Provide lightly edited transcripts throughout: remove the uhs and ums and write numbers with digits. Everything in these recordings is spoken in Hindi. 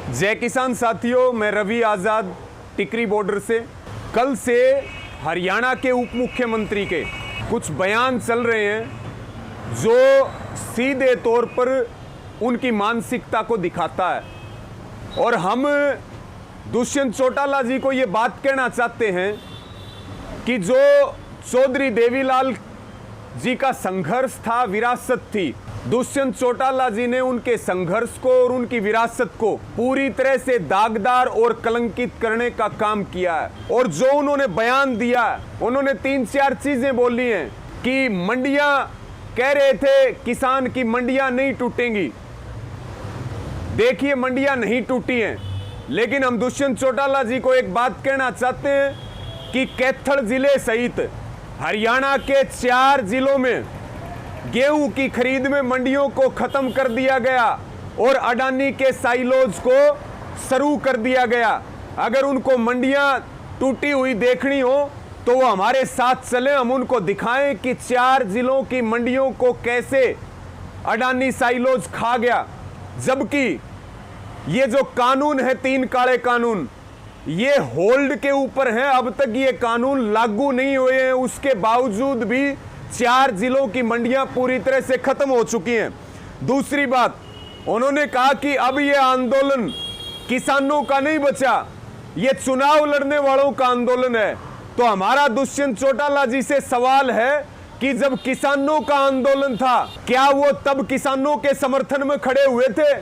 जय किसान साथियों, मैं रवि आज़ाद टिकरी बॉर्डर से। कल से हरियाणा के उप मुख्यमंत्री के कुछ बयान चल रहे हैं जो सीधे तौर पर उनकी मानसिकता को दिखाता है, और हम दुष्यंत चौटाला जी को ये बात कहना चाहते हैं कि जो चौधरी देवीलाल जी का संघर्ष था, विरासत थी, दुष्यंत चौटाला जी ने उनके संघर्ष को और उनकी विरासत को पूरी तरह से दागदार और कलंकित करने का काम किया है। और जो उन्होंने बयान दिया, उन्होंने 3-4 चीजें बोली हैं कि मंडियां, कह रहे थे किसान की मंडियां नहीं टूटेंगी। देखिए, मंडियां नहीं टूटी हैं, लेकिन हम दुष्यंत चौटाला जी को एक बात कहना चाहते हैं कि कैथल जिले सहित हरियाणा के 4 जिलों में गेहूं की खरीद में मंडियों को खत्म कर दिया गया और अडानी के साइलोज को शुरू कर दिया गया। अगर उनको मंडियां टूटी हुई देखनी हो तो वो हमारे साथ चले, हम उनको दिखाएं कि 4 जिलों की मंडियों को कैसे अडानी साइलोज खा गया। जबकि ये जो कानून है, 3 काले कानून, ये होल्ड के ऊपर है, अब तक ये कानून लागू नहीं हुए हैं। उसके बावजूद भी 4 जिलों की मंडियां पूरी तरह से खत्म हो चुकी हैं। दूसरी बात, उन्होंने कहा कि अब ये आंदोलन किसानों का नहीं बचा, ये चुनाव लड़ने वालों का आंदोलन है। तो हमारा दुष्यंत चौटाला जी से सवाल है कि जब किसानों का आंदोलन था, क्या वो तब किसानों के समर्थन में खड़े हुए थे,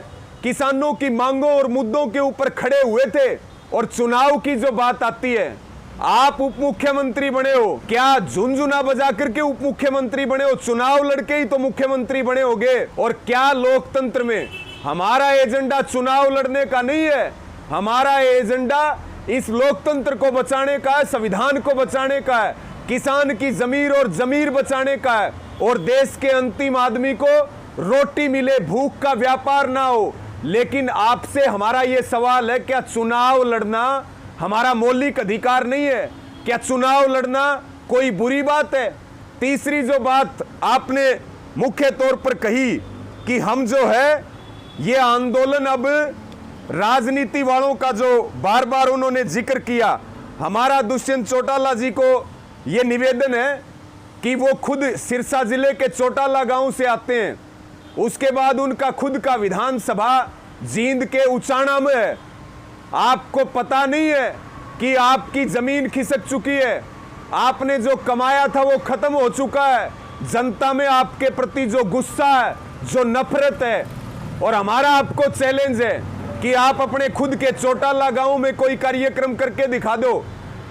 किसानों की मांगों और मुद्दों के ऊपर खड़े हुए थे? और चुनाव की जो बात आती है, आप उप मुख्यमंत्री बने हो, क्या झुनझुना बजा करके उप मुख्यमंत्री बने हो? चुनाव लड़के ही तो मुख्यमंत्री बने होगे। और क्या लोकतंत्र में हमारा एजेंडा चुनाव लड़ने का नहीं है? हमारा एजेंडा इस लोकतंत्र को बचाने का है, संविधान को बचाने का है, किसान की जमीर और जमीर बचाने का है, और देश के अंतिम आदमी को रोटी मिले, भूख का व्यापार ना हो। लेकिन आपसे हमारा यह सवाल है, क्या चुनाव लड़ना हमारा मौलिक अधिकार नहीं है? क्या चुनाव लड़ना कोई बुरी बात है? तीसरी जो बात आपने मुख्य तौर पर कही कि हम जो है ये आंदोलन अब राजनीति वालों का, जो बार बार उन्होंने जिक्र किया, हमारा दुष्यंत चौटाला जी को ये निवेदन है कि वो खुद सिरसा जिले के चौटाला गांव से आते हैं, उसके बाद उनका खुद का विधानसभा जींद के उचाना में है। आपको पता नहीं है कि आपकी जमीन खिसक चुकी है, आपने जो कमाया था वो खत्म हो चुका है, जनता में आपके प्रति जो गुस्सा है, जो नफरत है। और हमारा आपको चैलेंज है कि आप अपने खुद के चौटाला गांव में कोई कार्यक्रम करके दिखा दो,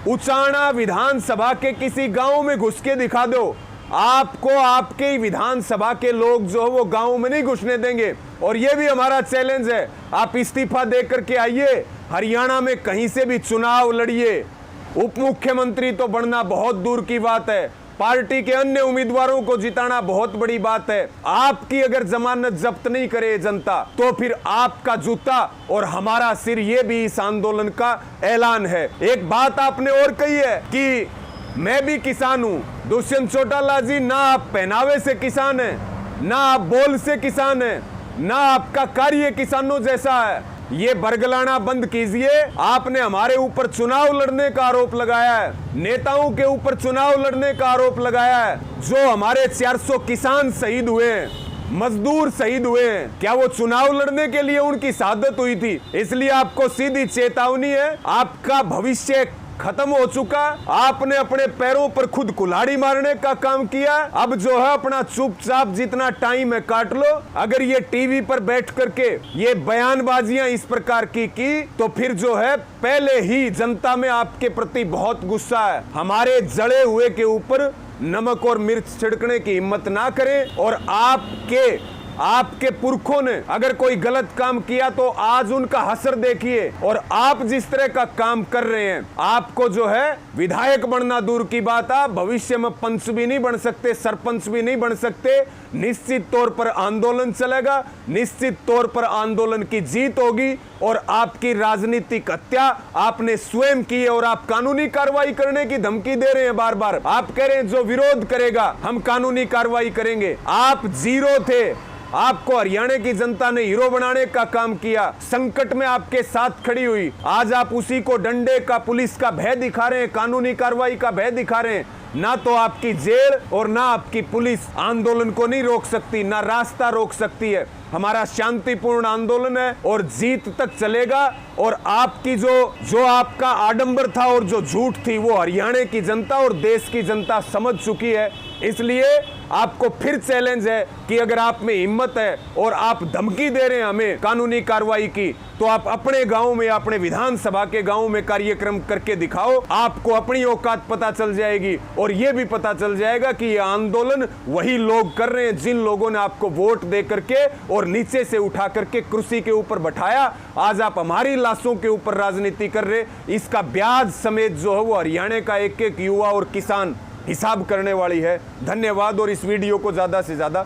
उचाना विधानसभा के किसी गांव में घुस के दिखा दो। आपको आपके विधानसभा के लोग जो है वो गांव में नहीं घुसने देंगे। और ये भी हमारा चैलेंज है, आप इस्तीफा दे करके आइए, हरियाणा में कहीं से भी चुनाव लड़िए। उप मुख्यमंत्री तो बनना बहुत दूर की बात है, पार्टी के अन्य उम्मीदवारों को जिताना बहुत बड़ी बात है। आपकी अगर जमानत जब्त नहीं करे जनता, तो फिर आपका जूता और हमारा सिर, ये भी इस आंदोलन का ऐलान है। एक बात आपने और कही है कि मैं भी किसान हूं। दुष्यंत चौटाला जी, ना आप पहनावे से किसान हैं, ना आप बोल से किसान हैं, ना आपका कार्य किसानों जैसा है। ये बरगलाना बंद कीजिए। आपने हमारे ऊपर चुनाव लड़ने का आरोप लगाया है, नेताओं के ऊपर चुनाव लड़ने का आरोप लगाया है। जो हमारे 400 किसान शहीद हुए हैं, मजदूर शहीद हुए हैं, क्या वो चुनाव लड़ने के लिए उनकी शहादत हुई थी? इसलिए आपको सीधी चेतावनी है, आपका भविष्य खत्म हो चुका। आपने अपने पैरों पर खुद कुल्हाड़ी मारने का काम किया। अब जो है अपना चुपचाप जितना टाइम है काट लो। अगर ये टीवी पर बैठ करके ये बयानबाजियां इस प्रकार की तो फिर जो है पहले ही जनता में आपके प्रति बहुत गुस्सा है। हमारे जड़े हुए के ऊपर नमक और मिर्च छिड़कने की हिम्मत ना करें। और आपके पुरखों ने अगर कोई गलत काम किया तो आज उनका हसर देखिए। और आप जिस तरह का काम कर रहे हैं, आपको जो है विधायक बनना दूर की बात है, भविष्य में पंच भी नहीं बन सकते, सरपंच भी नहीं बन सकते। निश्चित तौर पर आंदोलन चलेगा, निश्चित तौर पर आंदोलन की जीत होगी। और आपकी राजनीतिक हत्या आपने स्वयं की है और आप कानूनी कार्रवाई करने की धमकी दे रहे हैं बार बार। आप कह रहे हैं जो विरोध करेगा हम कानूनी कार्रवाई करेंगे। आप जीरो थे, आपको हरियाणा की जनता ने हीरो बनाने का काम किया, संकट में आपके साथ खड़ी हुई। आज आप उसी को डंडे का, पुलिस का भय दिखा रहे हैं, कानूनी कार्रवाई का भय दिखा रहे हैं। ना तो आपकी जेल और ना आपकी पुलिस आंदोलन को नहीं रोक सकती, ना रास्ता रोक सकती है। हमारा शांतिपूर्ण आंदोलन है और जीत तक चलेगा। और आपकी जो आपका आडंबर था और जो झूठ थी, वो हरियाणा की जनता और देश की जनता समझ चुकी है। इसलिए आपको फिर चैलेंज है कि अगर आप में हिम्मत है और आप धमकी दे रहे हैं हमें कानूनी कार्रवाई की, तो आप अपने गांव में, अपने विधानसभा के गांव में कार्यक्रम करके दिखाओ। आपको अपनी औकात पता चल जाएगी और यह भी पता चल जाएगा कि यह आंदोलन वही लोग कर रहे हैं जिन लोगों ने आपको वोट दे करके और नीचे से उठा करके कुर्सी के ऊपर बैठाया। आज आप हमारी लाशों के ऊपर राजनीति कर रहे। इसका ब्याज समेत जो है वो हरियाणा का एक एक युवा और किसान हिसाब करने वाली है। धन्यवाद और इस वीडियो को ज्यादा से ज्यादा